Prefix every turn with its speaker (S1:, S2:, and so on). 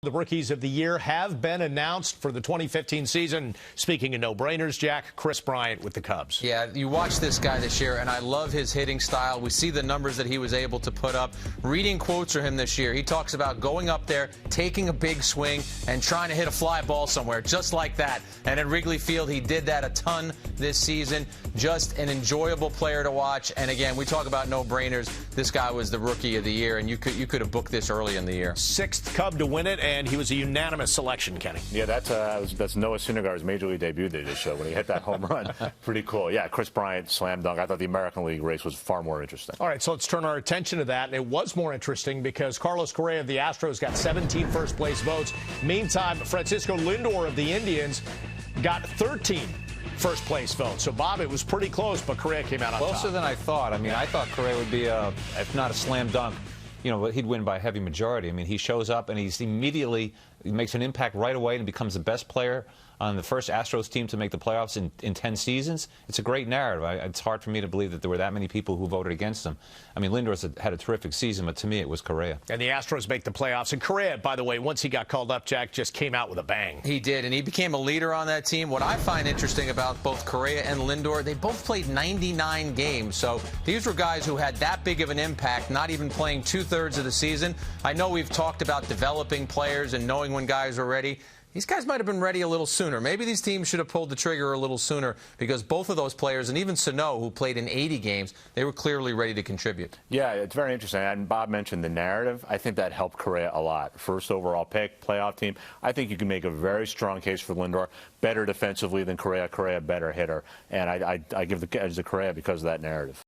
S1: The rookies of the year have been announced for the 2015 season. Speaking of no-brainers, Jack, Kris Bryant with the Cubs.
S2: Yeah, you watch this guy this year, and I love his hitting style. We see the numbers that he was able to put up. Reading quotes from him this year, he talks about going up there, taking a big swing, and trying to hit a fly ball somewhere, just like that. And at Wrigley Field, he did that a ton this season. Just an enjoyable player to watch. And again, we talk about no-brainers. This guy was the rookie of the year, and you could have booked this early in the year.
S1: Sixth Cub to win it, and he was a unanimous selection, Kenny.
S3: Yeah, that's Noah Syndergaard's major league debut they just showed when he hit that home run. Pretty cool. Yeah, Kris Bryant, slam dunk. I thought the American League race was far more interesting.
S1: All right, so let's turn our attention to that. And it was more interesting because Carlos Correa of the Astros got 17 first-place votes. Meantime, Francisco Lindor of the Indians got 13 first-place votes. So, Bob, it was pretty close, but Correa came out on top.
S4: Closer than I thought. I mean, I thought Correa would be, if not a slam dunk, you know, he'd win by a heavy majority. I mean, he shows up and he makes an impact right away and becomes the best player on the first Astros team to make the playoffs in 10 seasons. It's a great narrative. It's hard for me to believe that there were that many people who voted against him. I mean, Lindor's had a terrific season, but to me it was Correa.
S1: And the Astros make the playoffs. And Correa, by the way, once he got called up, Jack, just came out with a bang.
S2: He did, and he became a leader on that team. What I find interesting about both Correa and Lindor, they both played 99 games. So these were guys who had that big of an impact, not even playing two-thirds of the season. I know we've talked about developing players and knowing when guys are ready. These guys might have been ready a little sooner. Maybe these teams should have pulled the trigger a little sooner because both of those players, and even Sano, who played in 80 games, they were clearly ready to contribute.
S3: Yeah, it's very interesting. And Bob mentioned the narrative. I think that helped Correa a lot. First overall pick, playoff team. I think you can make a very strong case for Lindor. Better defensively than Correa. Correa, better hitter. And I give the edge to Correa because of that narrative.